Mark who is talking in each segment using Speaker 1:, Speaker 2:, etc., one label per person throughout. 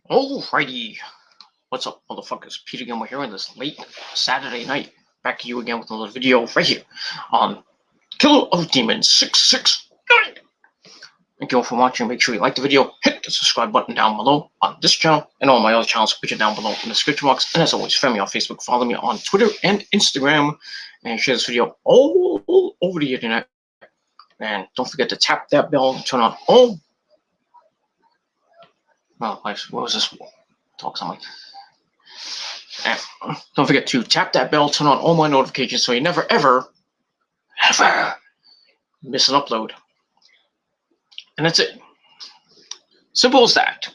Speaker 1: Alrighty, what's up, motherfuckers? Peter Gilmore here on this late Saturday night. Back to you again with another video right here on Killer of Demons 669. Thank you all for watching. Make sure you like the video, hit the subscribe button down below on this channel and all my other channels, which are down below in the description box. And as always, friend me on Facebook, follow me on Twitter and Instagram, and share this video all over the internet. And don't forget to tap that bell and turn on all. Oh, what was this? Talk something. And don't forget to tap that bell, turn on all my notifications so you never, ever miss an upload. And that's it. Simple as that.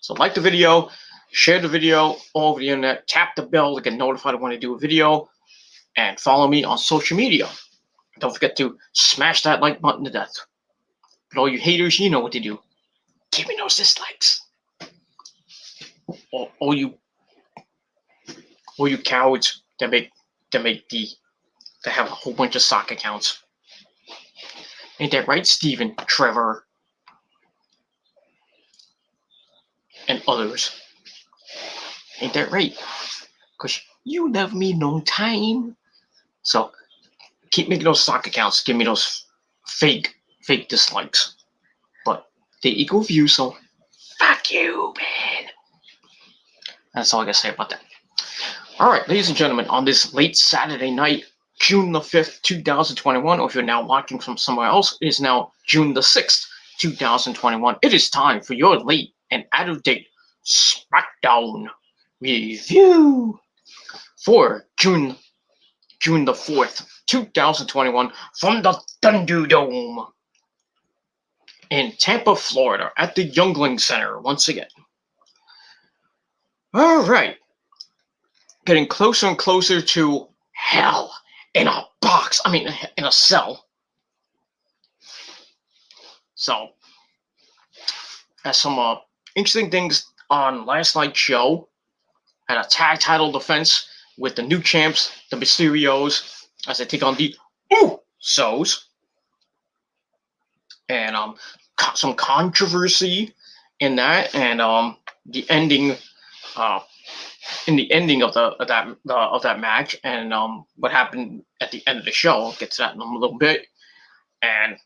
Speaker 1: So like the video, share the video all over the internet, tap the bell to get notified when I do a video, and follow me on social media. Don't forget to smash that like button to death. But all you haters, you know what to do. Give me those dislikes. All you cowards that have a whole bunch of sock accounts. Ain't that right, Steven, Trevor, and others? Ain't that right? Because you love me no time. So keep making those sock accounts. Give me those fake dislikes. But they equal views, so fuck you, man. That's all I gotta say about that. Alright, ladies and gentlemen, on this late Saturday night, June the 5th, 2021, or if you're now watching from somewhere else, it is now June the 6th, 2021. It is time for your late and out-of-date Smackdown review for June the 4th, 2021, from the Thunderdome in Tampa, Florida, at the Youngling Center once again. Alright. Getting closer and closer to hell in a box. I mean, in a cell. So, as some interesting things on last night's show, had a tag title defense with the new champs, the Mysterios, as they take on the Usos. And some controversy in that, and the ending. In the ending of that match, and what happened at the end of the show. I'll get to that in a little bit. And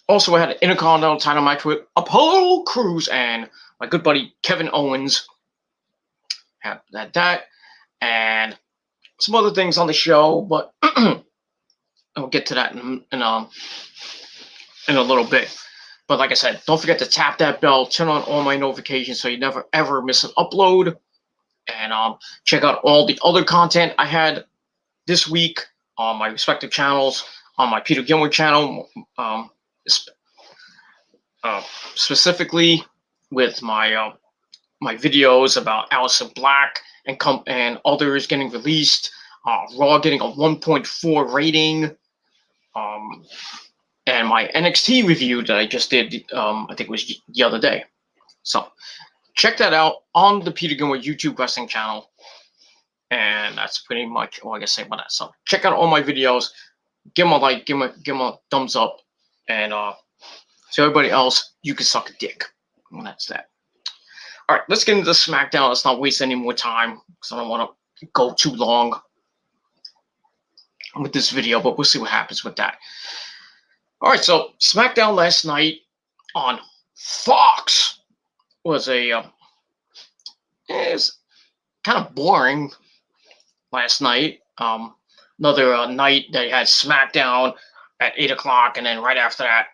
Speaker 1: also, I had an Intercontinental title match with Apollo Crews and my good buddy Kevin Owens. Had that, and some other things on the show, but I'll get to that in a little bit. But like I said, don't forget to tap that bell, turn on all my notifications so you never ever miss an upload. And check out all the other content I had this week on my respective channels, on my Peter Gilmore channel, specifically with my my videos about Aleister Black and others getting released, Raw getting a 1.4 rating, and my NXT review that I just did, I think it was the other day. So check that out on the Peter Gilmore YouTube wrestling channel. And that's pretty much all I gotta say about that. So check out all my videos. Give them a like, give them a thumbs up. And to everybody else, you can suck a dick. And that's that. Alright, let's get into the Smackdown. Let's not waste any more time, because I don't want to go too long with this video, but we'll see what happens with that. Alright, so Smackdown last night on Fox was is kind of boring last night. Another night they had Smackdown at 8 o'clock, and then right after that,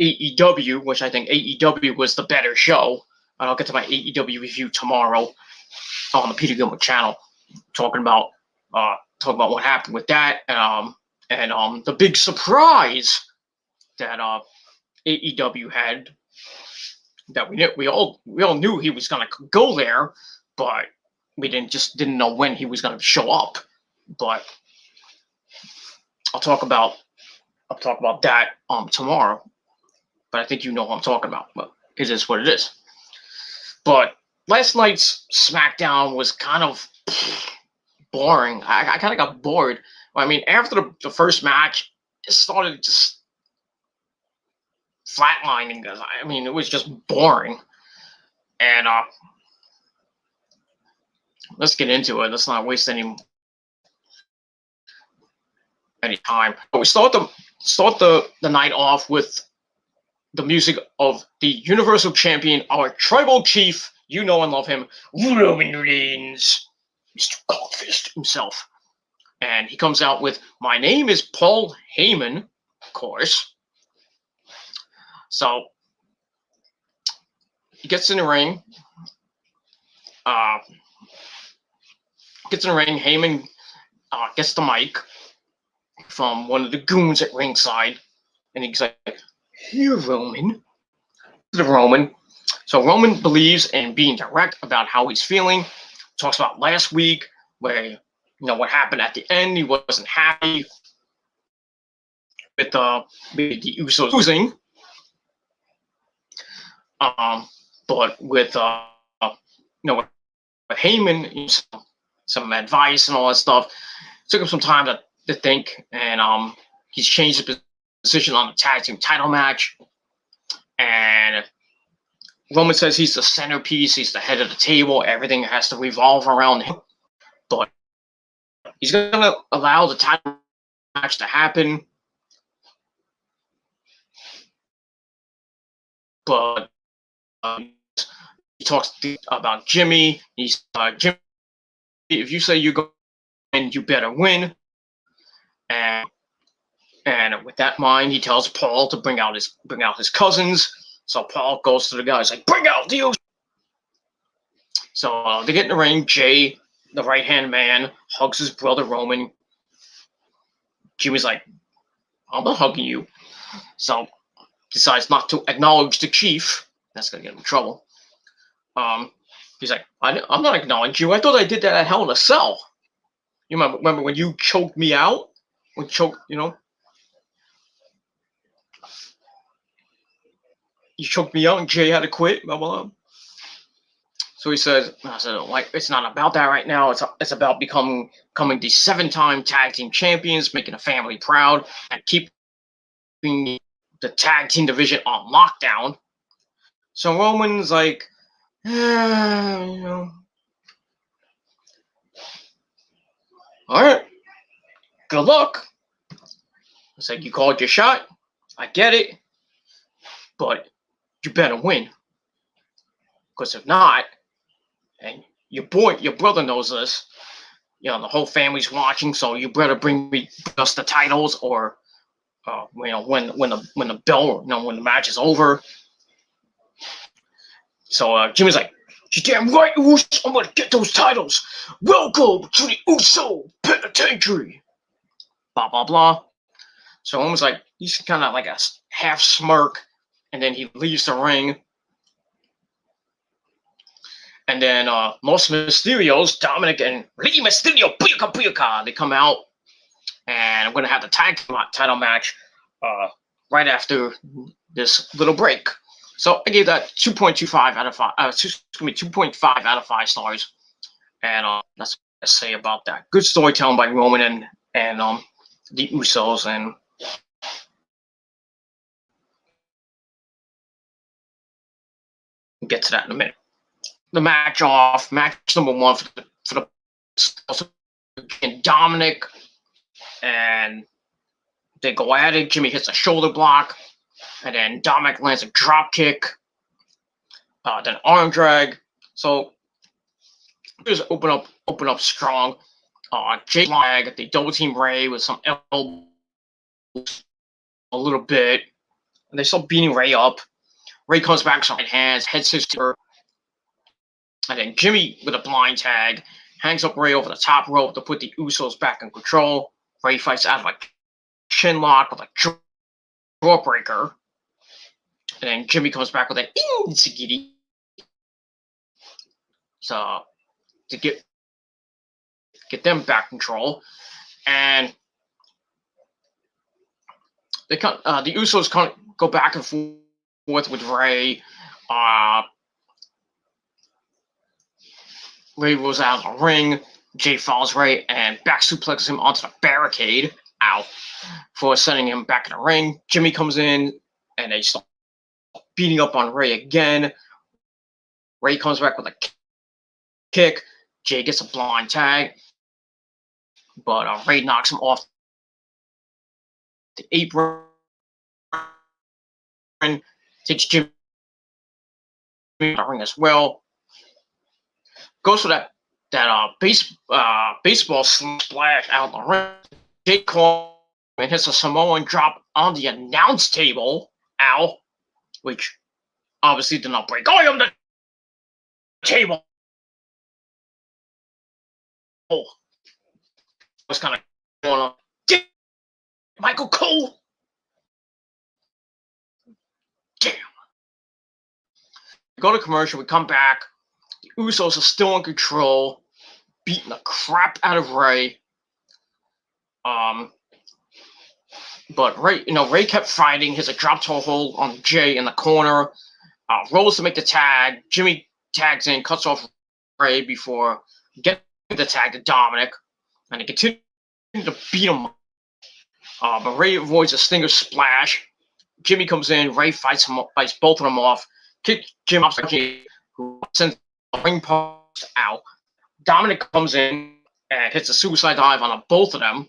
Speaker 1: AEW, which I think AEW was the better show. And I'll get to my AEW review tomorrow on the Peter Gilmore channel, talking about what happened with that, and the big surprise that AEW had. That we all knew he was gonna go there, but we didn't know when he was gonna show up. But I'll talk about that tomorrow. But I think you know what I'm talking about. But it is what it is. But last night's Smackdown was kind of boring. I kind of got bored. I mean, after the first match, it started just flatlining. I mean, it was just boring. And let's get into it. Let's not waste any time. But we start the night off with the music of the Universal Champion, our tribal chief. You know and love him, Roman Reigns, Mr. Cockfist himself. And he comes out with, "My name is Paul Heyman," of course. So he gets in the ring. Heyman gets the mic from one of the goons at ringside, and he's like, "Here, Roman." To Roman. So Roman believes in being direct about how he's feeling. Talks about last week where what happened at the end. He wasn't happy with the Usos losing. But with with Heyman, some advice and all that stuff. It took him some time to think, and he's changed his position on the tag team title match. And Roman says he's the centerpiece, he's the head of the table, everything has to revolve around him. But he's going to allow the title match to happen. But he talks about Jimmy. He's Jimmy, if you say you go win, you better win. And with that in mind, he tells Paul to bring out his cousins. So Paul goes to the guys like, "Bring out the Usos." So they get in the ring. Jay, the right-hand man, hugs his brother Roman. Jimmy's like, "I'm not hugging you." So decides not to acknowledge the chief. That's going to get him in trouble. He's like, "I'm not acknowledging you. I thought I did that at Hell in a Cell. You remember when you choked me out? You choked me out and Jay had to quit, blah, blah, blah." So he says, like, "It's not about that right now. It's about becoming the 7-time tag team champions, making a family proud, and keeping the tag team division on lockdown." So Roman's like, all right, good luck. It's like, you called your shot. I get it, but you better win. Because if not, and your brother knows this, the whole family's watching, so you better bring me just the titles, or when the bell, when the match is over. So Jimmy's like, "You're damn right, Uso. I'm gonna get those titles. Welcome to the Uso Penitentiary." Blah blah blah. So almost like he's kind of like a half smirk, and then he leaves the ring. And then Los Mysterios, Dominic and Rey Mysterio, Booyaka Booyaka, they come out, and I'm going to have the tag title match right after this little break. So I gave that 2.25 out of 5. 2.5 out of 5 stars, and that's what I say about that. Good storytelling by Roman and the Usos, and we'll get to that in a minute. The match number 1 for the Dominic, and they go at it. Jimmy hits a shoulder block, and then Dominic lands a drop kick, then arm drag. So just open up strong. Jay flag, they double team Ray with some elbows a little bit, and they start beating Ray up. Ray comes back, some right hands, heads his to her. And then Jimmy, with a blind tag, hangs up Ray over the top rope to put the Usos back in control. Ray fights out of a chin lock with a jawbreaker. And then Jimmy comes back with an Insigidi. So to get them back control. And the Usos go back and forth with Ray. Ray rolls out of the ring. Jay follows Ray and back suplexes him onto the barricade. Ow. For sending him back in the ring. Jimmy comes in and they start beating up on Ray again. Ray comes back with a kick. Jay gets a blind tag, but Ray knocks him off the apron. Takes Jimmy to the ring as well. Goes for that baseball splash out the ring. Jay Coleman hits a Samoan drop on the announce table. Ow. Which obviously did not break on the table. Oh. Was kind of going on. Michael Cole. Damn. We go to commercial. We come back. The Usos are still in control, beating the crap out of Ray. But Ray kept fighting. Hits a drop toe hold on Jay in the corner. Rolls to make the tag. Jimmy tags in, cuts off Ray before getting the tag to Dominic, and he continues to beat him. But Ray avoids a Stinger splash. Jimmy comes in. Ray fights both of them off. Kick Jim off, who sends a ring post out. Dominic comes in and hits a suicide dive on both of them.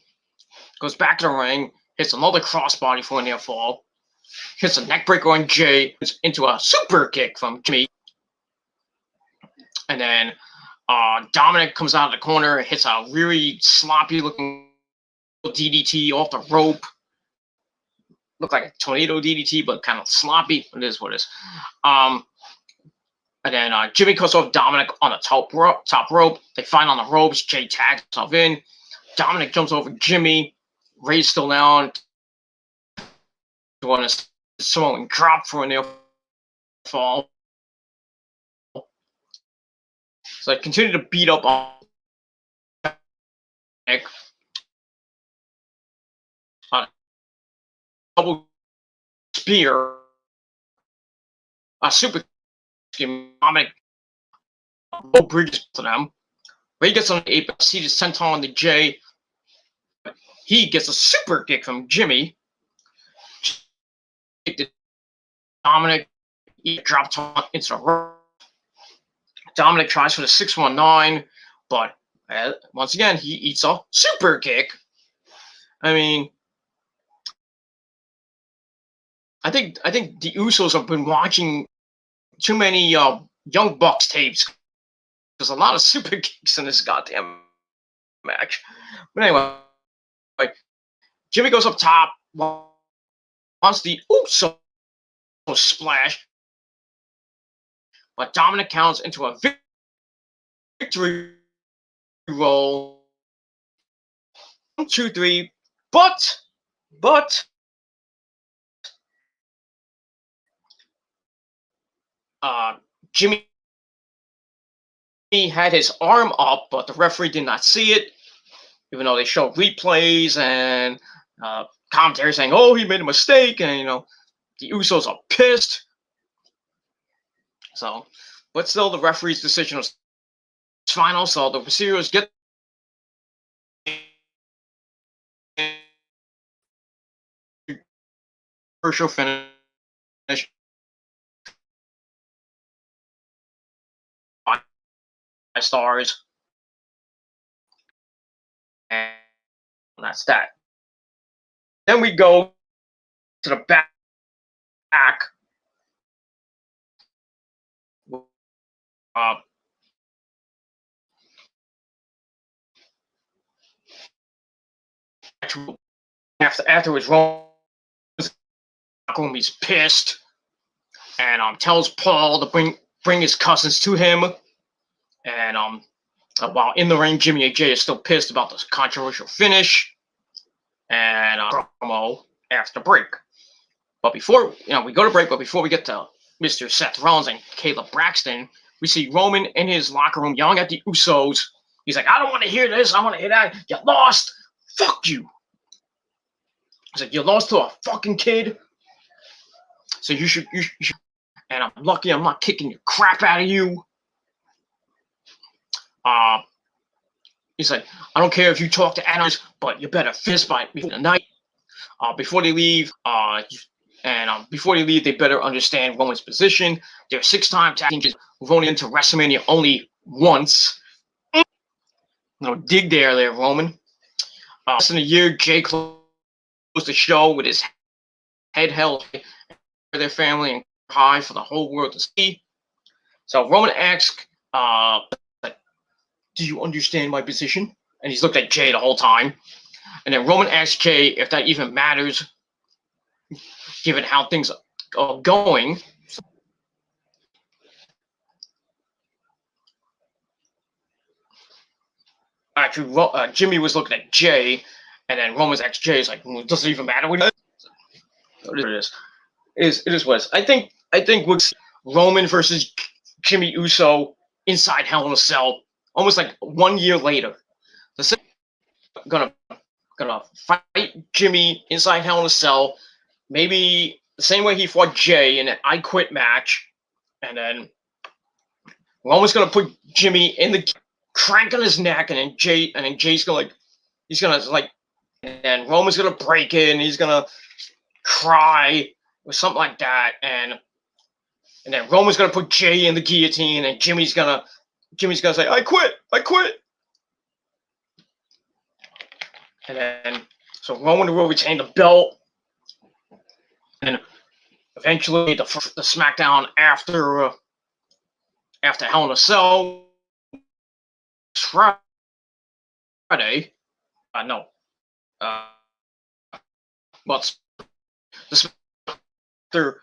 Speaker 1: Goes back to the ring. Hits another crossbody for a near fall. Hits a neckbreaker on Jay. Into a super kick from Jimmy. And then Dominic comes out of the corner. Hits a really sloppy looking DDT off the rope. Looked like a tornado DDT, but kind of sloppy. It is what it is. And then Jimmy cuts off Dominic on the top rope. They fight on the ropes. Jay tags himself in. Dominic jumps over Jimmy. Ray's still down. Doing a Samoan drop for a near fall. So I continue to beat up on Nick. Double spear. A super Dominic. Both bridges to them. Ray gets on the apron. He just sent on the Jay. He gets a super kick from Jimmy. Dominic drops into the rope. Dominic tries for the 619, but once again, he eats a super kick. I mean, I think the Usos have been watching too many Young Bucks tapes. There's a lot of super kicks in this goddamn match. But anyway, Jimmy goes up top, wants the Uso splash, but Dominic counts into a victory roll. 1, 2, 3, but Jimmy had his arm up, but the referee did not see it, even though they showed replays and commentary saying, "Oh, he made a mistake," and the Usos are pissed. So, but still, the referee's decision was final. So the Mysterios get commercial finish. Stars, and that's that. Then we go to the back. Afterwards, he's pissed and tells Paul to bring his cousins to him. And while in the ring, Jimmy and Jay is still pissed about this controversial finish. And promo after break. But before we go to break, but before we get to Mr. Seth Rollins and Caleb Braxton, we see Roman in his locker room yelling at the Usos. He's like, "I don't want to hear this. I want to hear that. You lost. Fuck you." He's like, "You lost to a fucking kid. So you should. And I'm lucky I'm not kicking the crap out of you." He's like, "I don't care if you talk to animals, but you better fist fight me tonight." Before they leave, And before they leave, they better understand Roman's position. They're 6-time tag teams who've only been to WrestleMania only once. No dig there, Roman. Less than a year, Jay closed the show with his head held for their family and high for the whole world to see. So Roman asks, "Do you understand my position?" And he's looked at Jay the whole time. And then Roman asks Jay if that even matters, given how things are going. Actually, Jimmy was looking at Jay, and then Roman's asked Jay, "Is like, does it even matter what it is? It is what it is." I think we'll see Roman versus Jimmy Uso inside Hell in a Cell, almost like 1 year later. The same gonna fight Jimmy inside Hell in a Cell, maybe the same way he fought Jay in an I Quit match, and then Roman's gonna put Jimmy in the crank on his neck, and then Jay's gonna and Roman's gonna break it, and he's gonna cry or something like that, and then Roman's gonna put Jay in the guillotine, and Jimmy's gonna say, I quit, and then so Roman will retain the belt, and eventually the SmackDown after Hell in a Cell Friday. No. But the after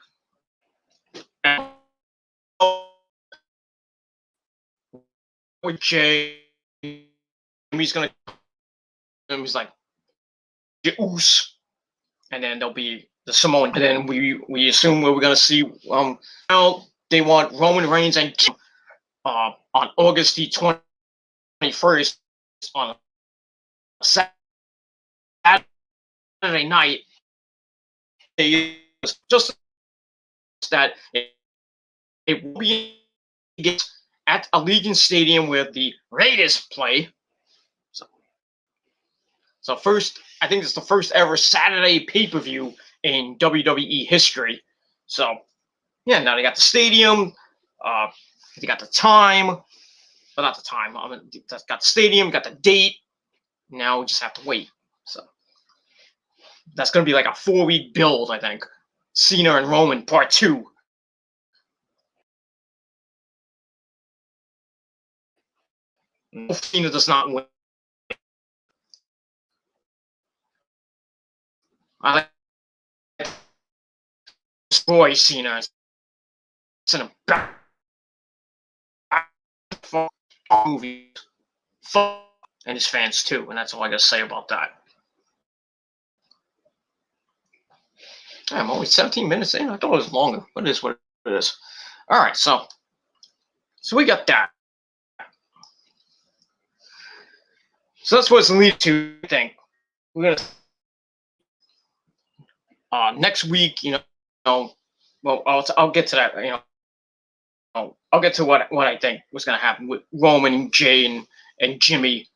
Speaker 1: with Jay, he's like Oos, and then there'll be the Samoan, and then we assume we're gonna see now they want Roman Reigns and on August the 21st on Saturday night. Just that it will be at Allegiant Stadium where the Raiders play. So first, I think it's the first ever Saturday pay-per-view in WWE history. So yeah, now they got the stadium, they got the time, but not the time. Got the stadium, got the date. Now we just have to wait. So that's gonna be like a 4-week build, I think. Cena and Roman Part 2. Cena does not win. I like destroy Cena. It's in a movie, and his fans too, and that's all I gotta say about that. I'm only 17 minutes in. I thought it was longer, but it is what it is. All right, so we got that. So that's what it's leading to. I think we're gonna next week. Well, I'll get to that. I'll get to what I think was gonna happen with Roman and Jay and Jimmy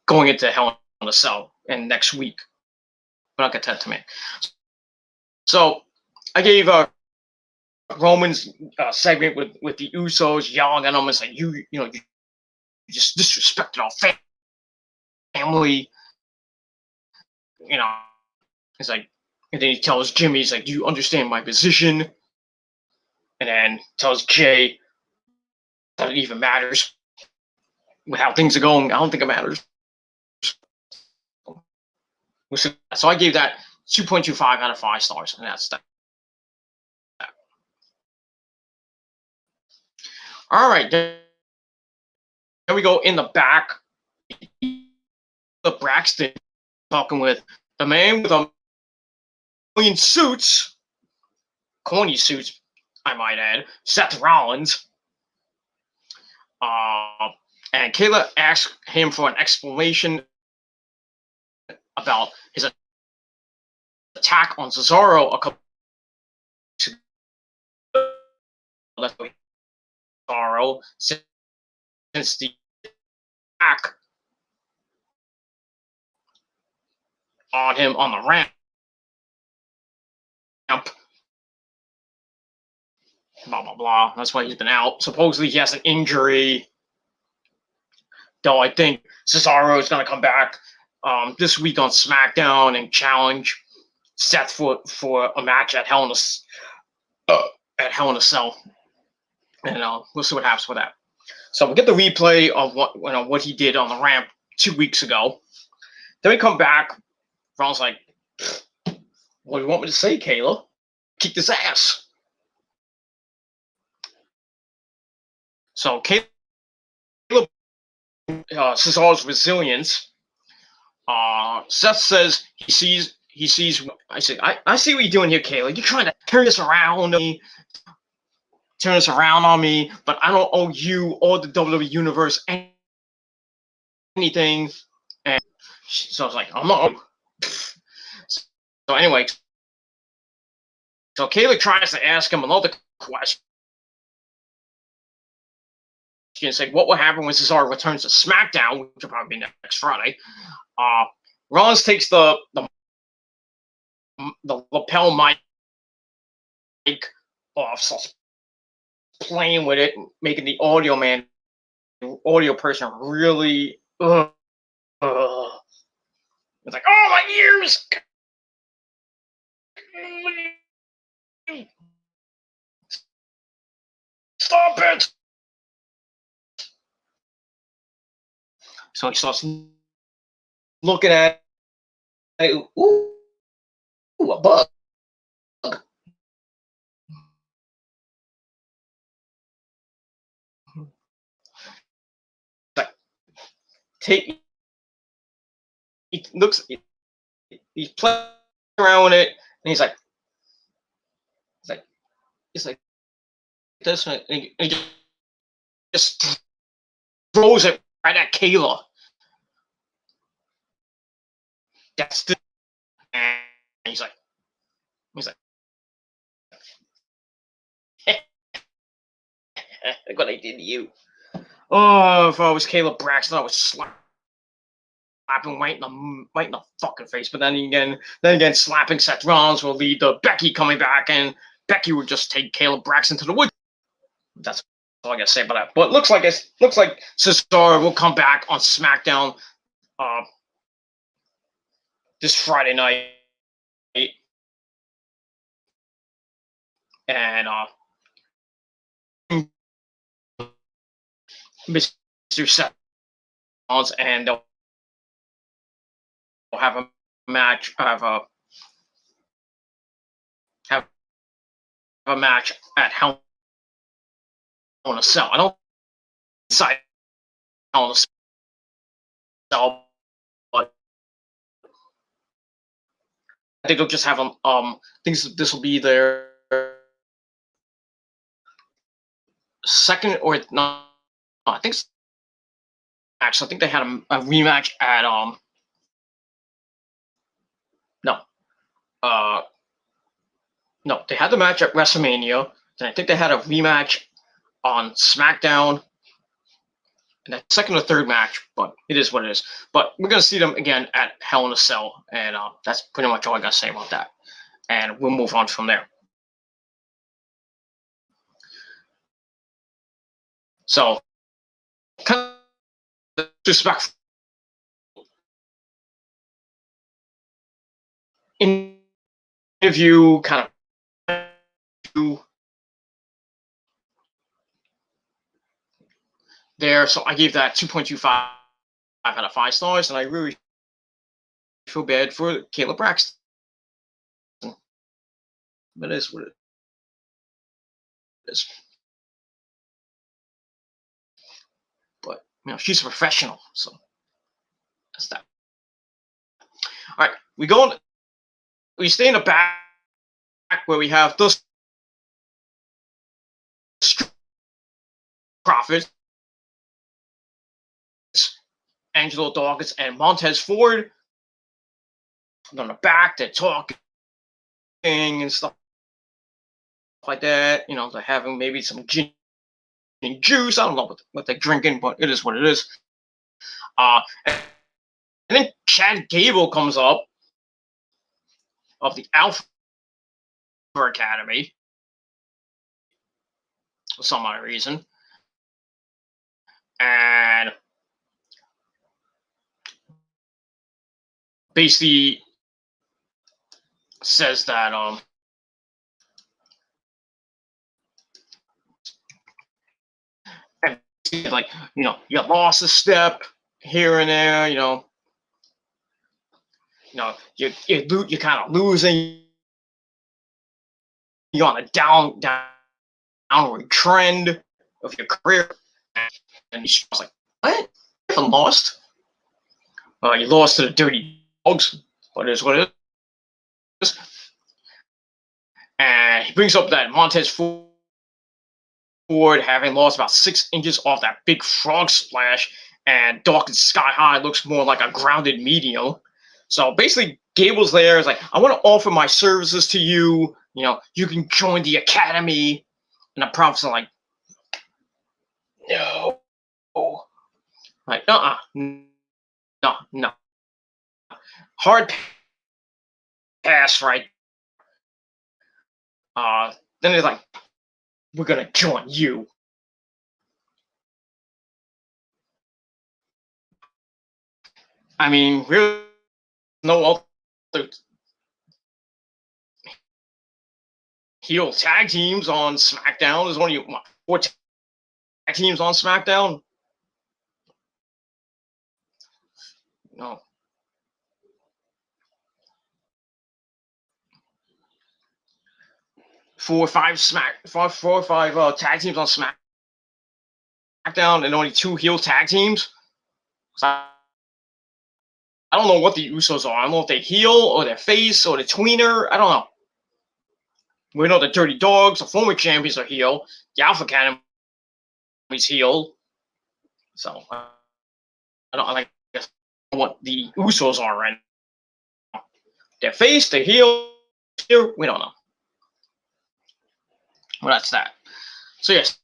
Speaker 1: going into Hell in a Cell and next week. But I'll get to that to me. So I gave Roman's segment with the Usos yelling at him and saying, you just disrespected our family. It's like, and then he tells Jimmy, he's like, do you understand my position? And then tells Jay that it even matters with how things are going. I don't think it matters. So I gave that 2.25 out of 5 stars, and that's that. All right, then we go in the back. The Braxton talking with the man with a million suits, corny suits, I might add, Seth Rollins. And Kayla asked him for an explanation about his attack on Cesaro a couple weeks ago. Cesaro, since the attack on him on the ramp Blah blah blah. That's why he's been out. Supposedly he has an injury. Though I think Cesaro is going to come back this week on SmackDown and challenge Seth for a match at Hell in a Cell, and we'll see what happens with that. So we'll get the replay of what he did on the ramp 2 weeks ago. Then we come back. Ron's like, "What do you want me to say, Kayla? Kick this ass." So Kayla, Cesaro's resilience. Seth says he sees. I say, I see what you're doing here, Kayla. You're trying to turn this around on me. But I don't owe you or the WWE Universe anything. And so I was like, I'm not. So anyway, so Kayla tries to ask him another question. She can say, what will happen when Cesaro returns to SmackDown, which will probably be next Friday? Rollins takes the lapel mic off, so playing with it, making the audio person really. It's like, oh, my ears! Stop it! So he starts looking at it. Ooh, a bug. Like, he looks, he's playing around with it, and he's like this, and he just throws it right at Kayla. That's the, and he's like, look what I did to you. Oh, if I was Kayla Braxton, I would slap him right in the fucking face. But then again, slapping Seth Rollins will lead to Becky coming back, and Becky would just take Kayla Braxton to the woods. That's all I gotta say about that. But it looks like Cesaro will come back on SmackDown this Friday night, and Mr. Seth Rollins, and they'll have a match. Have a match at Hell in a Cell. I don't decide Hell in a Cell, but I think they'll just have them. This will be their second or no, I think. Actually, I think they had a rematch at no, they had the match at WrestleMania. Then I think they had a rematch on SmackDown, and that second or third match. But it is what it is. But we're gonna see them again at Hell in a Cell, and that's pretty much all I gotta say about that. And we'll move on from there. So, kind of disrespectful interview, kind of there. So I gave that 2.25 out of 5 stars, and I really feel bad for Kayla Braxton. But it is what it is. But she's a professional, so that's that. All right, we stay in the back where we have those Profits, Angelo Dawkins, and Montez Ford. On the back, they're talking and stuff like that. They're having maybe some gin and juice. I don't know what they're drinking, but it is what it is. And then Chad Gable comes up of the Alpha Academy for some odd reason. And basically says that and like, you lost a step here and there, you're kind of losing, you're on a downward trend of your career. And he's like, what? You haven't lost. You lost to the Dirty Dogs, but it is what it is. And he brings up that Montez Ford having lost about 6 inches off that big frog splash, and Dawkins Sky High looks more like a grounded medium. So basically, Gable's there is like, I want to offer my services to you. You can join the academy. And the Prophet's like, no. Like, no. Hard pass, right? Then they're like, we're gonna join you. I mean, really, no other heel tag teams on SmackDown. There's only 4 tag teams on SmackDown. No. 4 or 5 tag teams on SmackDown, and only 2 heel tag teams. So I don't know what the Usos are. I don't know if they're heel or they're face or they're tweener. I don't know. We know the Dirty Dogs, the former champions, are heel. The Alpha Academy is heel. So I don't guess what the Usos are right now. They're face, they're heel. We don't know. Well, that's that. So yes,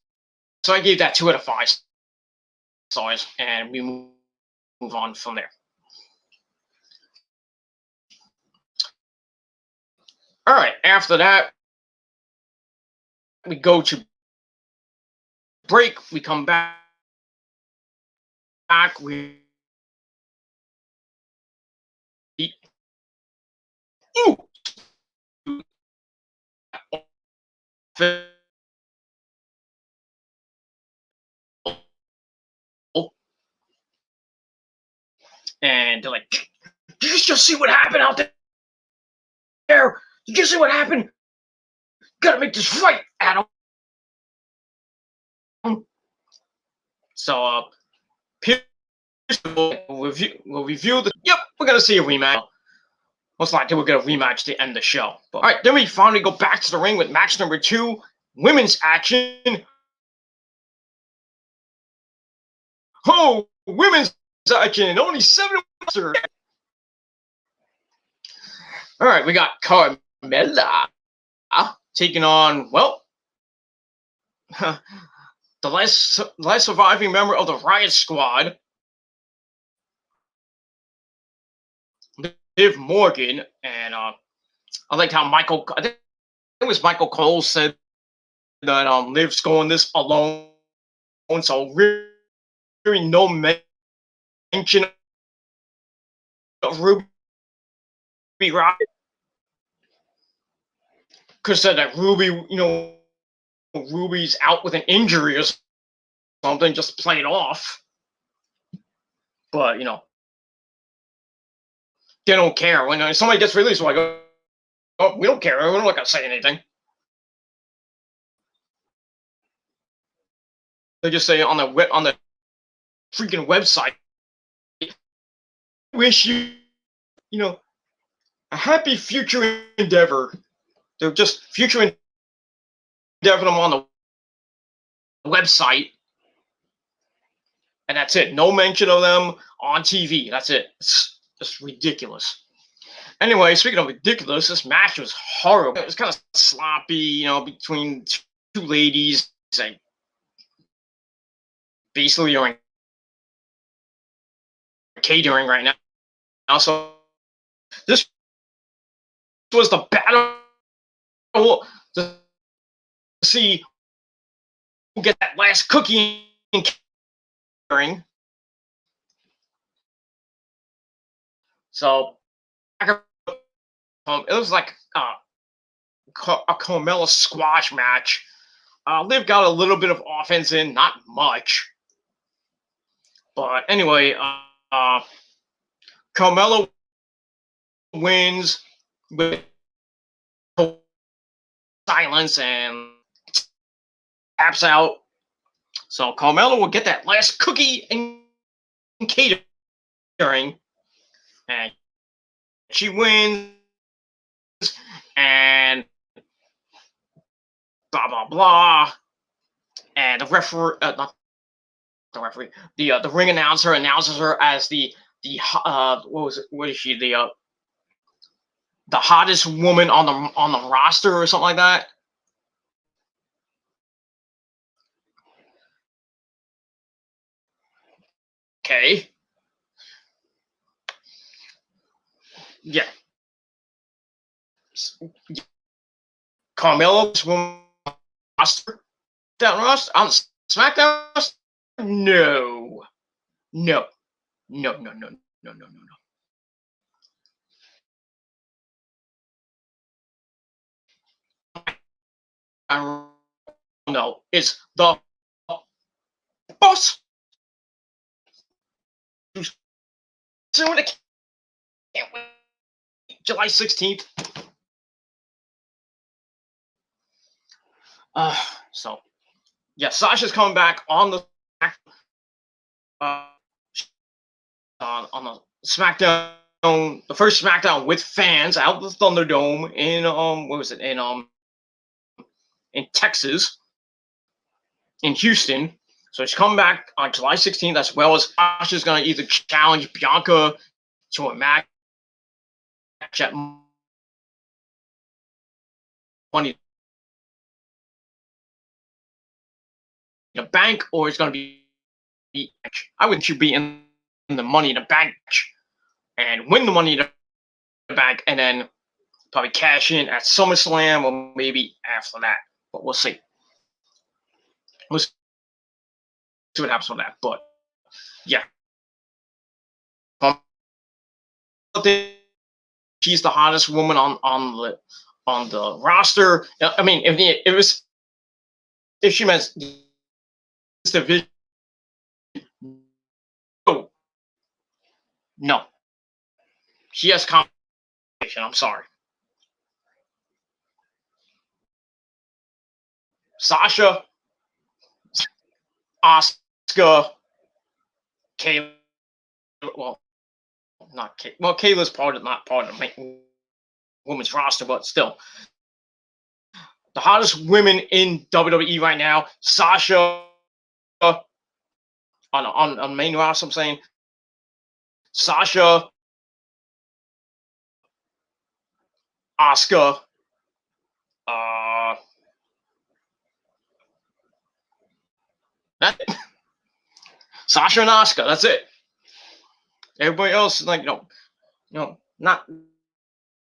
Speaker 1: so I gave that 2 out of 5 stars, and we move on from there. All right. After that, we go to break. We come back. We and they're like, "Did you just see what happened out there? Did you see what happened? Gotta make this right, Adam." So, we'll review the. Yep, we're gonna see a rematch. Most likely, we're gonna rematch to end the show. But, all right, then we finally go back to the ring with match number 2, women's action. Oh, women's action! Only 7 months. All right, we got Carmella taking on, well, the last surviving member of the Riot Squad, Liv Morgan. And I liked how I think it was Michael Cole said that Liv's going this alone, so really no mention of Ruby Riott. Because said that Ruby's out with an injury or something, just play it off. But they don't care. When somebody gets released, we're like, oh, we don't care. We're not gonna say anything. They just say on the freaking website, wish you a happy future endeavor. They're just future endeavor them on the website, and that's it. No mention of them on TV. That's it. It's just ridiculous. Anyway, speaking of ridiculous, this match was horrible. It was kind of sloppy, between 2 ladies. Like, basically, you're in catering right now. So this was the battle to see who get that last cookie in catering. So it was like a Carmella squash match. Liv got a little bit of offense in, not much. But anyway, Carmella wins with silence and taps out. So Carmella will get that last cookie in catering, and she wins. And blah blah blah. And the referee, not the referee, the ring announcer announces her as the what is she, the hottest woman on the roster or something like that. Okay. Yeah. Carmella's woman roster. Down roster on SmackDown roster? No. No. No, no, no, no, no, no, no. I don't know. It's the boss. Soon, I can't wait. July 16th. So yeah, Sasha's coming back on the uh, on the SmackDown, the first SmackDown with fans out the Thunderdome in what was it, in Texas, in Houston. So she's coming back on July 16th, as well as Sasha's gonna either challenge Bianca to a match at Money in the Bank, or it's gonna be. I would she be in the Money in the Bank match and win the Money in the Bank, and then probably cash in at SummerSlam or maybe after that. But we'll see. We'll see what happens with that. But yeah, she's the hottest woman on the roster. I mean, if she meant this division, no, she has competition. I'm sorry. Sasha, Asuka, Kayla. Well, not Kay. Well, Kayla's not part of the women's roster, but still, the hottest women in WWE right now. Sasha on main roster. I'm saying Sasha, Asuka, that's it. Sasha and Asuka. That's it. Everybody else, like not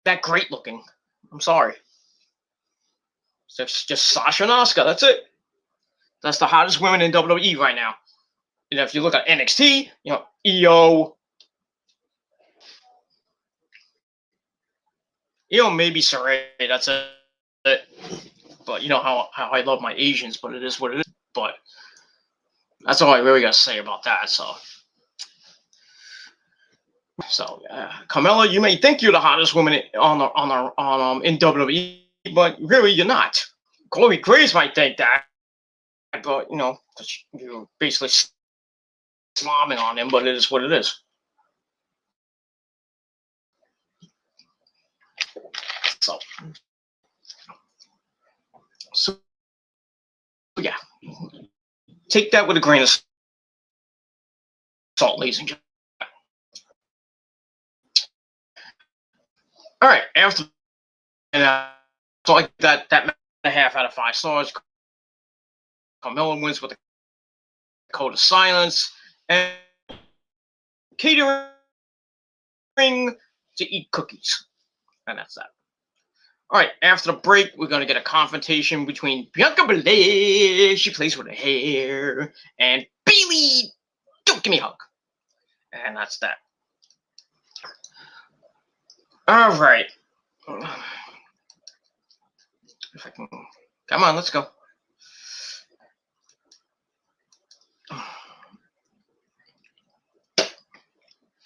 Speaker 1: that great looking. I'm sorry. So it's just Sasha and Asuka. That's it. That's the hottest women in WWE right now. And if you look at NXT, Io maybe Saray. That's it. But you know how I love my Asians, but it is what it is. But that's all I really got to say about that. So Carmella, you may think you're the hottest woman in WWE, but really you're not. Corey Graves might think that, but you're basically slamming on him. But it is what it is. So yeah, take that with a grain of salt, ladies and gentlemen. All right, after so like that 1.5 out of 5 stars. Carmella wins with a code of silence and catering to eat cookies, and that's that. All right, after the break, we're gonna get a confrontation between Bianca Belair, she plays with her hair, and Bailey. Don't give me a hug. And that's that. All right. If I can, come on, let's go.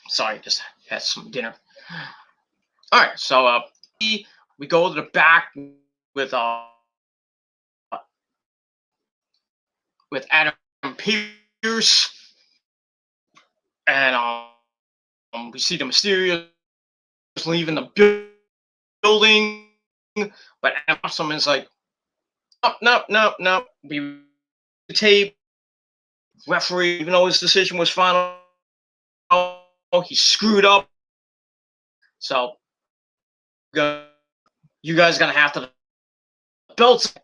Speaker 1: Sorry, just had some dinner. All right, so we go to the back with Adam Pearce, and we see the Mysterious leaving the building, but someone's like, no, we tape referee, even though his decision was final, he screwed up. So you guys gonna have to belts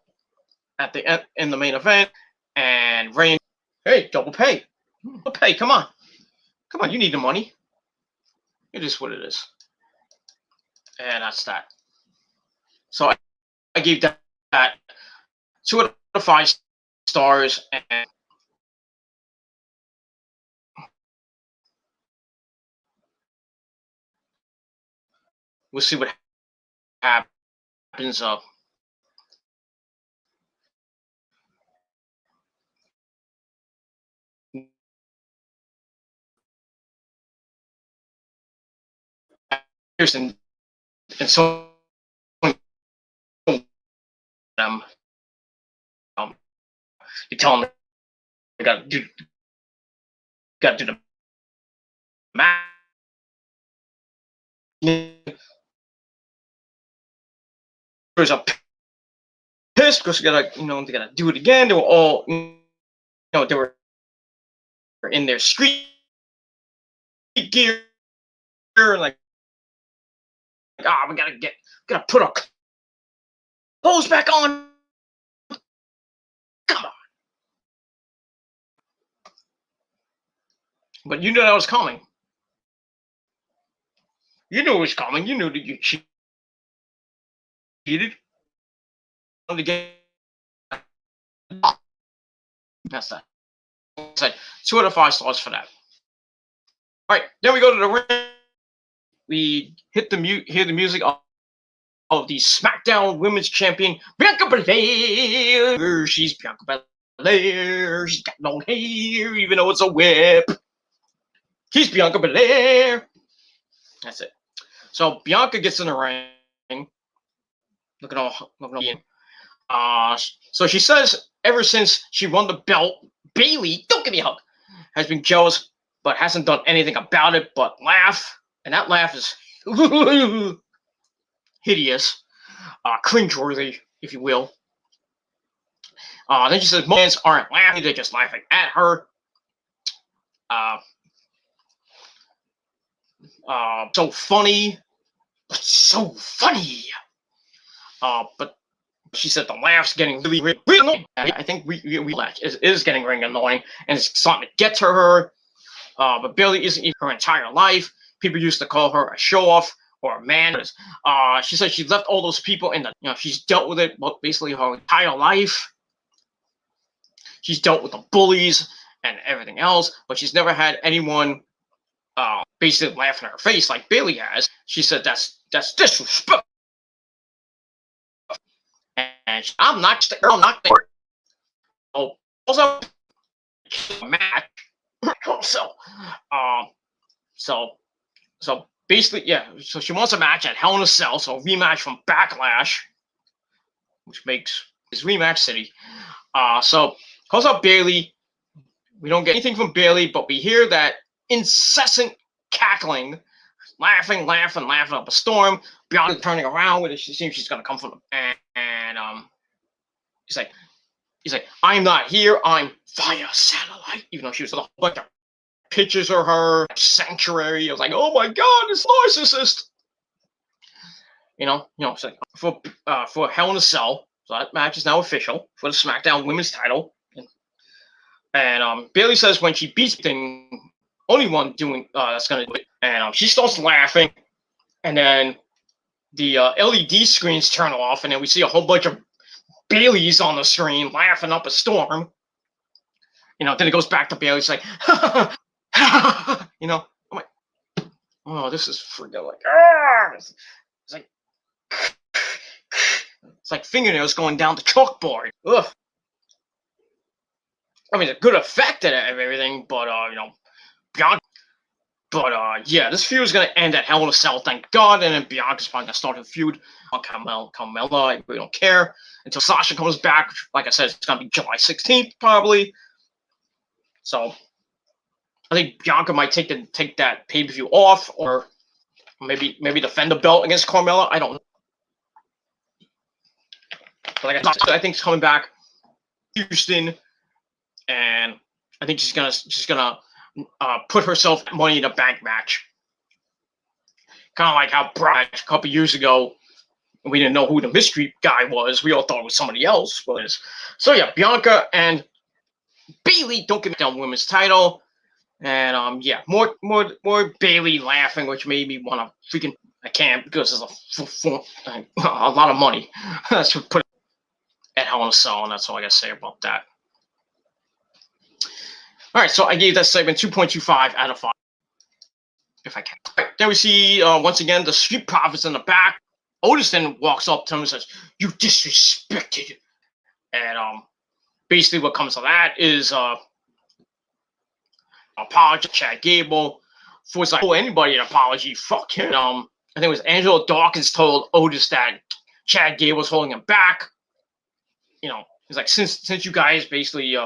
Speaker 1: at the end in the main event, and Reigns, hey, double pay, come on, you need the money. It is what it is, and that's that. So I gave that 2 out of 5 stars, and we'll see what happens. And so you tell them they got to do the math. There's a pissed because they gotta do it again. They were all, they were in their street gear, like we gotta put our clothes back on. Come on. But you knew that was coming. You knew it was coming. You knew that you cheated. To get that's that. 2 out of 5 stars for that. All right, then we go to the ring. We hear the music of the Smackdown Women's Champion Bianca Belair. She's Bianca Belair. She's got long hair, even though it's a whip. She's Bianca Belair. That's it. So Bianca gets in the ring, looking all. So she says ever since she won the belt, Bailey, don't give me a hug, has been jealous, but hasn't done anything about it but laugh. And that laugh is hideous, cringeworthy, if you will. Then she says most aren't laughing, they're just laughing at her. So funny. But she said the laugh's getting really annoying. I think we is getting really annoying, and it's starting to get to her. But Bailey isn't even her entire life. People used to call her a show-off or a man. She said she left all those people in the, she's dealt with it basically her entire life. She's dealt with the bullies and everything else, but she's never had anyone basically laugh in her face like Bailey has. She said that's disrespect. And I'm not there. Oh, also match. So basically, yeah. So she wants a match at Hell in a Cell, so a rematch from Backlash, which makes his rematch city. So calls out Bailey. We don't get anything from Bailey, but we hear that incessant cackling, laughing up a storm. Bianca turning around with it. She seems she's gonna come from them, and he's like, I'm not here. I'm via satellite. Even though she was a whole bunch of pictures of her sanctuary. I was like, oh my god, this narcissist. It's like for Hell in a Cell. So that match is now official for the SmackDown Women's title. And Bailey says when she beats the only one doing that's gonna do it, and she starts laughing, and then the LED screens turn off, and then we see a whole bunch of Baileys on the screen laughing up a storm. Then it goes back to Bailey's like, I'm like, oh, this is freaking like, it's like, it's like fingernails going down the chalkboard. Ugh. I mean, a good effect of everything, but Bianca. But yeah, this feud is gonna end at Hell in a Cell, thank God, and then Bianca's probably gonna start a feud on Carmella. I really don't care until Sasha comes back. Like I said, it's gonna be July 16th probably. So I think Bianca might take that pay-per-view off, or maybe defend the belt against Carmella. I don't know. But like I think she's coming back Houston, and I think she's gonna put herself Money in the Bank match. Kind of like how Brock a couple years ago, we didn't know who the mystery guy was. We all thought it was somebody else. So yeah, Bianca and Bayley don't get down women's title. And yeah, more Bayley laughing, which made me want to freaking. I can't because there's a lot of money. That's what put at Hell in a Cell, and that's all I gotta say about that. All right, so I gave that segment 2.25 out of 5, if I can. All right, then we see once again the Street Profits in the back. Otis then walks up to him and says, "You disrespected," and basically what comes of that is apology to Chad Gable. For like, oh, anybody an apology, fuck him. I think it was Angelo Dawkins told Otis that Chad Gable was holding him back. He's like, since you guys basically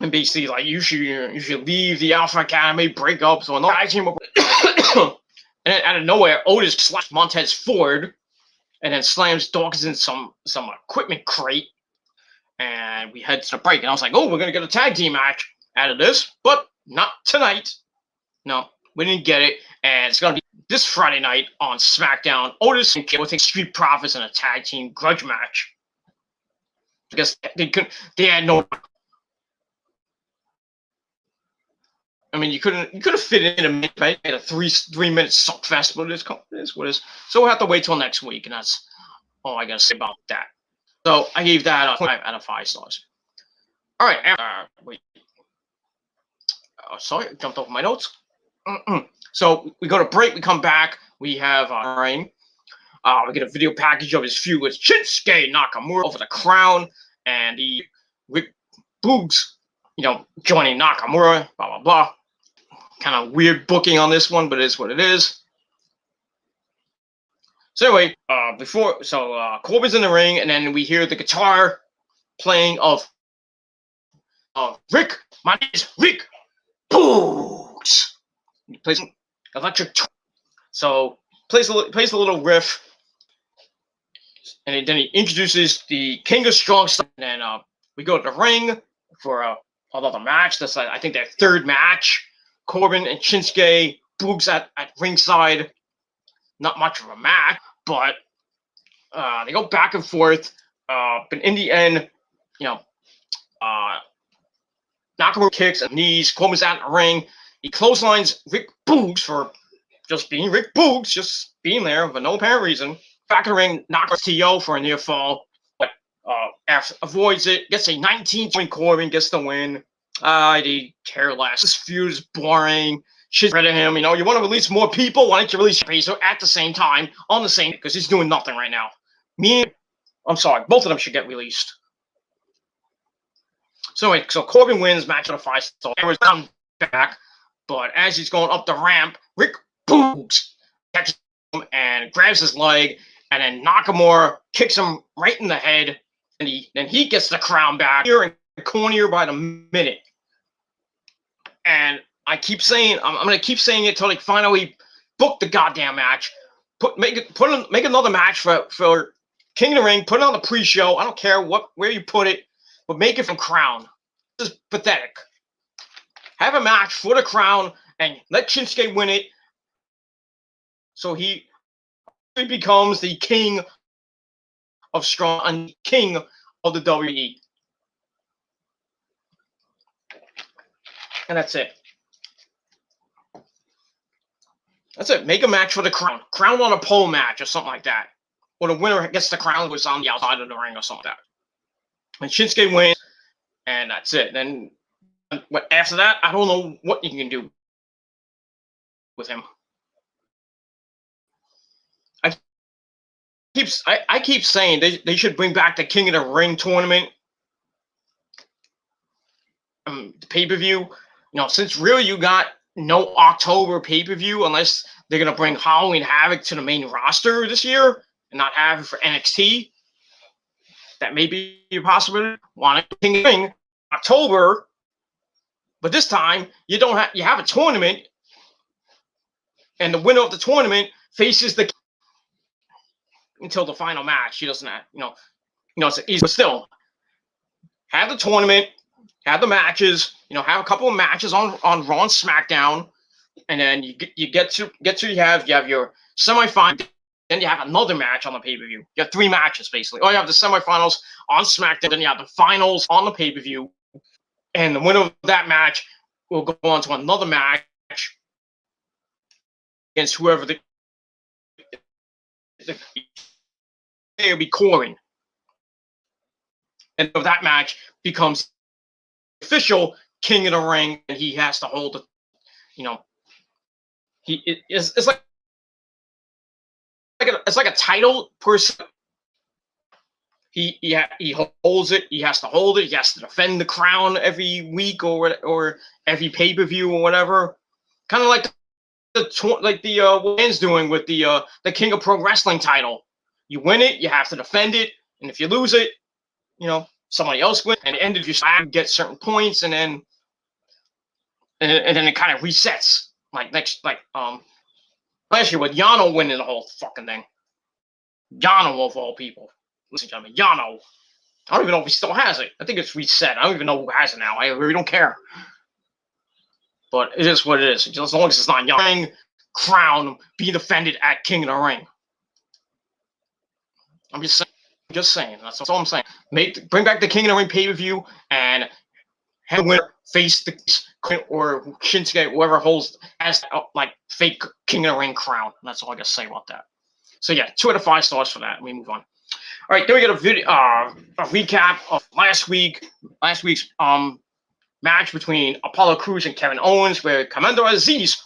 Speaker 1: and basically like you should leave the Alpha Academy, break up. So another guy came up and then out of nowhere, Otis slaps Montez Ford and then slams Dawkins in some equipment crate. And we head to the break, and I was like, oh, we're gonna get a tag team match out of this, but not tonight. No, we didn't get it, and it's gonna be this Friday night on SmackDown. Otis and Gable take Street Profits in a tag team grudge match. Because they had no. I mean, you could have fit it in a minute, right? A 3-minute suck fest, but it is what it is. So we'll have to wait till next week, and that's all I gotta say about that. So I gave that a 5 out of 5 stars. All right, wait. Sorry, I jumped over my notes. So we go to break. We come back. We have Rain. We get a video package of his feud with Shinsuke Nakamura over the Crown, and Rick Boogs, joining Nakamura. Blah blah blah. Kind of weird booking on this one, but it is what it is. So anyway, Corbin's in the ring, and then we hear the guitar playing of Rick. My name is Rick Boogs. He plays electric. So plays a little riff, and then he introduces the King of Strong Style. And then we go to the ring for another match. That's I think their third match. Corbin and Shinsuke Boogs at ringside. Not much of a match, but they go back and forth. But in the end, Nakamura kicks and knees. Corbin's out in the ring. He clotheslines Rick Boogs for just being Rick Boogs, just being there for no apparent reason. Back in the ring, Nakamura's TO for a near fall, but avoids it. Gets a 19-point Corbin, gets the win. They care less. This feud is boring. Shit's rid of him. You want to release more people? Why don't you release Pacer at the same time on the same? Because he's doing nothing right now. I'm sorry, both of them should get released. So Corbin wins, match on a 5-star. Everyone's come back, but as he's going up the ramp, Rick Boogs catches him and grabs his leg, and then Nakamura kicks him right in the head, and he gets the crown back here and cornier by the minute. And I keep saying I'm gonna keep saying it till they finally book the goddamn match. Make another match for King of the Ring. Put it on the pre-show. I don't care where you put it, but make it from Crown. This is pathetic. Have a match for the Crown and let Shinsuke win it, so he becomes the King of Strong and King of the WWE. And that's it. That's it. Make a match for the crown. Crown on a pole match or something like that. Or the winner gets the crown was on the outside of the ring or something like that. And Shinsuke wins, and that's it. Then after that, I don't know what you can do with him. I keep saying they should bring back the King of the Ring tournament, the pay-per-view. You know, since really you got no October pay-per-view unless they're gonna bring Halloween Havoc to the main roster this year and not have it for NXT. That may be a possibility. Want a King of the Ring October, but this time you don't have a tournament, and the winner of the tournament faces the until the final match. She doesn't have, it's easy, but still have the tournament, have the matches, have a couple of matches on Raw and SmackDown, and then you get to you have your semifinal, then you have another match on the pay-per-view. You have 3 matches basically. Or you have the semifinals on SmackDown, then you have the finals on the pay-per-view, and the winner of that match will go on to another match against whoever they'll be calling. And if that match becomes official King of the Ring, and he has to hold it. It's like a title person. He holds it. He has to hold it. He has to defend the crown every week or every pay-per-view or whatever. Kind of like the Wayne's doing with the King of Pro Wrestling title. You win it, you have to defend it, and if you lose it, somebody else wins. And at the end of your slab, you get certain points, and then it kind of resets. Last year with Yano winning the whole fucking thing. Yano of all people. Listen, gentlemen, Yano. I don't even know if he still has it. I think it's reset. I don't even know who has it now. I really don't care. But it is what it is. Just as long as it's not Yano crown being defended at King of the Ring. I'm just saying. That's all I'm saying. Bring back the King of the Ring pay-per-view and have the winner face the or Shinsuke, whoever holds as fake King of the Ring crown. That's all I got to say about that. So yeah, 2 out of 5 stars for that. We move on. All right, then we got a recap of last week's match between Apollo Crews and Kevin Owens, where Commander Aziz,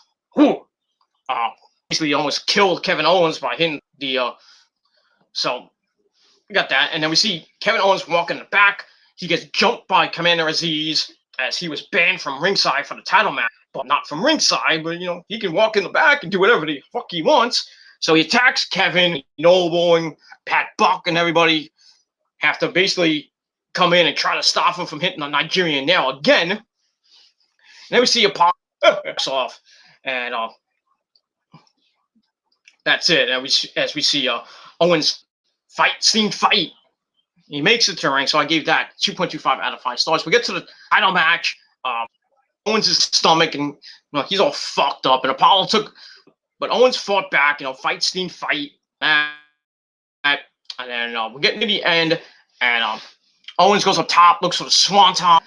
Speaker 1: basically almost killed Kevin Owens by hitting the. So we got that, and then we see Kevin Owens walk in the back. He gets jumped by Commander Aziz as he was banned from ringside for the title match, but not from ringside. But he can walk in the back and do whatever the fuck he wants. So he attacks Kevin, Noble, and Pat Buck, and everybody have to basically come in and try to stop him from hitting the Nigerian nail again. And then we see Apollo off, and that's it. And as we see Owens fight. He makes it to the ring, so I gave that 2.25 out of 5 stars. We get to the title match. Owens' stomach, and he's all fucked up, and but Owens fought back. Fight. And then we're getting to the end, and Owens goes up top, looks for the swanton,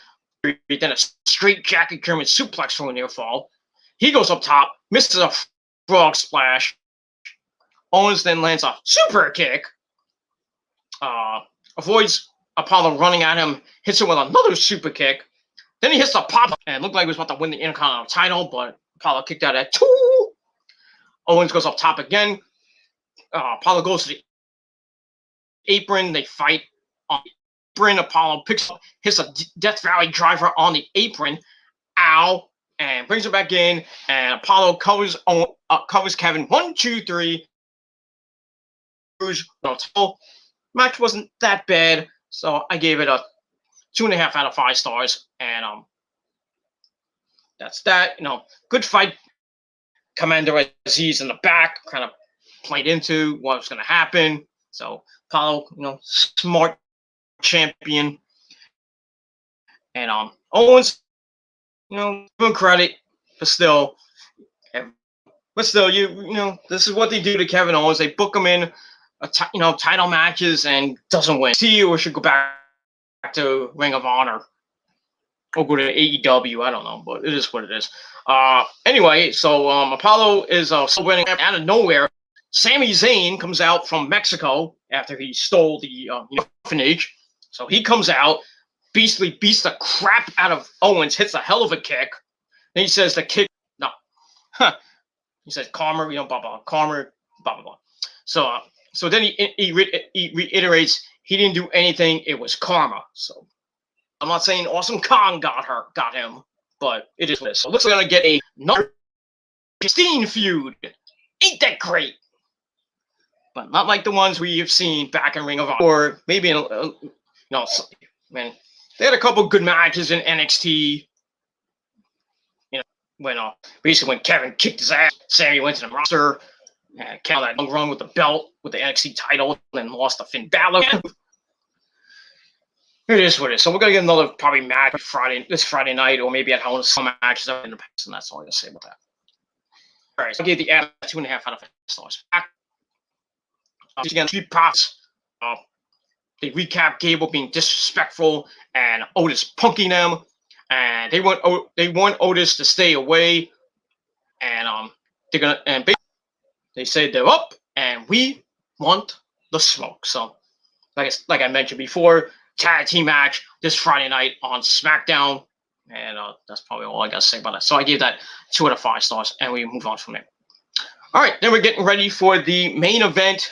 Speaker 1: then a straight jacket German suplex from a near fall. He goes up top, misses a frog splash. Owens then lands a super kick. Avoids Apollo running at him, hits him with another super kick. Then he hits the pop, and it looked like he was about to win the Intercontinental title, but Apollo kicked out at 2. Owens goes up top again. Apollo goes to the apron. They fight on the apron. Apollo hits a Death Valley driver on the apron. Ow. And brings it back in. And Apollo covers Kevin. 1, 2, 3. Match wasn't that bad, so I gave it a 2.5 out of 5 stars. And that's that. Good fight. Commander Aziz in the back kind of played into what was going to happen. So Apollo, smart champion. And Owens, give him credit, but still, this is what they do to Kevin Owens. They book him in, title matches and doesn't win. See, or should go back to Ring of Honor. or go to AEW. I don't know, but it is what it is. Anyway, so Apollo is celebrating out of nowhere. Sami Zayn comes out from Mexico after he stole the orphanage. So he comes out, beats the crap out of Owens, hits a hell of a kick. Then he says the kick, no, he says karma, blah blah, karma, blah blah blah. So then he reiterates he didn't do anything. It was karma. So I'm not saying Awesome Kong got him, but it is this. So looks like we're gonna get another Steen feud. Ain't that great? But not like the ones we've seen back in Ring of Honor, or maybe in man, they had a couple good matches in NXT. When basically when Kevin kicked his ass, Sammy went to the roster and Kevin had a long run with the belt with the NXT title, and then lost to Finn Balor. It is what it is. So we're gonna get another probably match this Friday night, or maybe at home some matches in the past, and that's all I'm gonna say about that. All right, so I gave the ad 2.5 out of 5 stars. Again, Street Profits. They recap Gable being disrespectful and Otis punking them, and they want Otis to stay away, and they say they're up, and we want the smoke. So, like I mentioned before, tag team match this Friday night on Smackdown, and that's probably all I gotta say about that. So I gave that 2 out of 5 stars, and we move on from there. All right, then we're getting ready for the main event.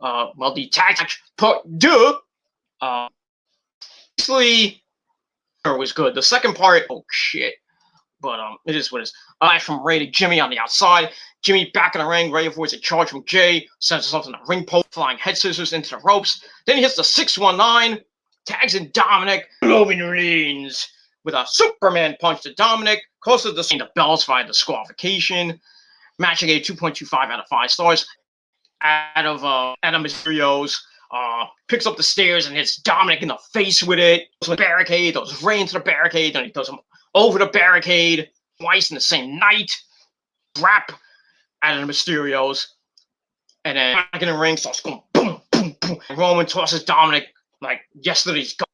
Speaker 1: The tag match part 2. Basically, it was good. The second part, oh shit. But it is what it is. From Ray to Jimmy on the outside. Jimmy back in the ring. Ray avoids a charge from Jay. Sends himself in the ring post, flying head scissors into the ropes. Then he hits the 619. Tags in Dominic. Roman Reigns with a Superman punch to Dominic. Closer to the bells via disqualification. Match I gave 2.25 out of 5 stars. Out of Mysterio's. Picks up the stairs and hits Dominic in the face with it. Goes to the barricade. Throws Ray into the barricade. Then he throws him over the barricade twice in the same night. Wrap out of the Mysterios. And then back in the ring starts going boom, boom, boom. And Roman tosses Dominic like yesterday's gone.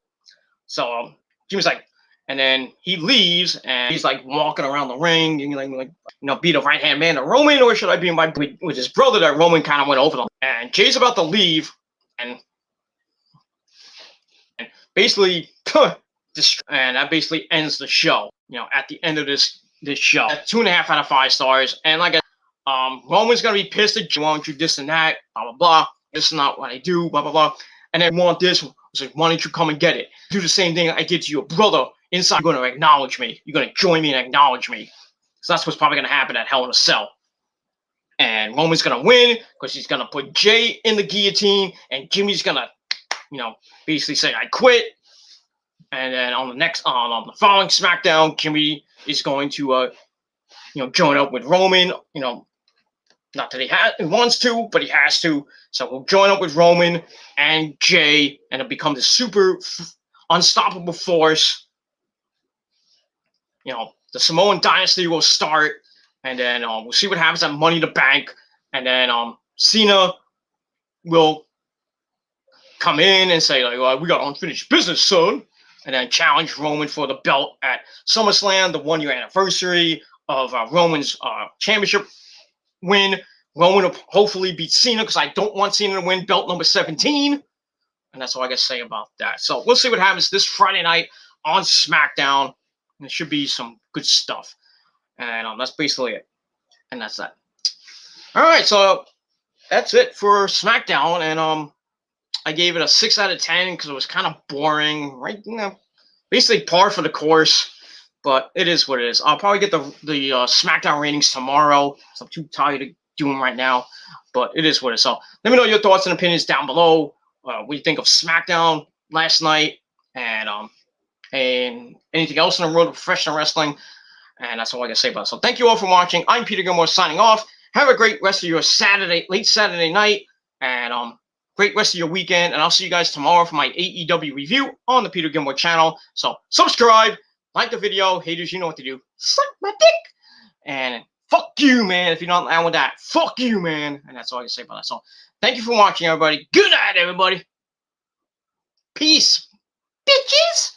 Speaker 1: So Jimmy's like, and then he leaves and he's like walking around the ring and like be the right hand man to Roman, or should I be with his brother that Roman kind of went over them. And Jay's about to leave and basically and that basically ends the show. At the end of this show, 2.5 out of 5 stars. And like Roman's gonna be pissed at you, why don't you this and that, blah blah blah. This is not what I do, blah blah blah. And then want this. So why don't you come and get it? Do the same thing I did to your brother. Inside, you're gonna acknowledge me. You're gonna join me and acknowledge me. So that's what's probably gonna happen at Hell in a Cell. And Roman's gonna win because he's gonna put Jay in the guillotine, and Jimmy's gonna, basically say I quit. And then on the following SmackDown, Jimmy is going to, join up with Roman. Not that he wants to, but he has to. So he'll join up with Roman and Jay, and it'll become the super unstoppable force. The Samoan dynasty will start, and then we'll see what happens at Money in the Bank, and then Cena will come in and say like, we got unfinished business, son, and then challenge Roman for the belt at SummerSlam, the 1-year anniversary of Roman's championship win. Roman will hopefully beat Cena because I don't want Cena to win belt number 17, and that's all I got to say about that. So we'll see what happens this Friday night on SmackDown. It should be some good stuff. And that's basically it. And that's that. All right, so that's it for SmackDown. And I gave it a 6 out of 10 because it was kind of boring, right? Basically par for the course. But it is what it is. I'll probably get the SmackDown ratings tomorrow. So I'm too tired of doing them right now. But it is what it is. So let me know your thoughts and opinions down below. What you think of SmackDown last night. And anything else in the world of professional wrestling. And that's all I got to say about it. So thank you all for watching. I'm Peter Gilmore signing off. Have a great rest of your late Saturday night. And great rest of your weekend. And I'll see you guys tomorrow for my AEW review on the Peter Gilmore channel. So subscribe, like the video. Haters, you know what to do. Suck my dick. And fuck you, man. If you're not down with that, fuck you, man. And that's all I can say about that. So thank you for watching, everybody. Good night, everybody. Peace, bitches.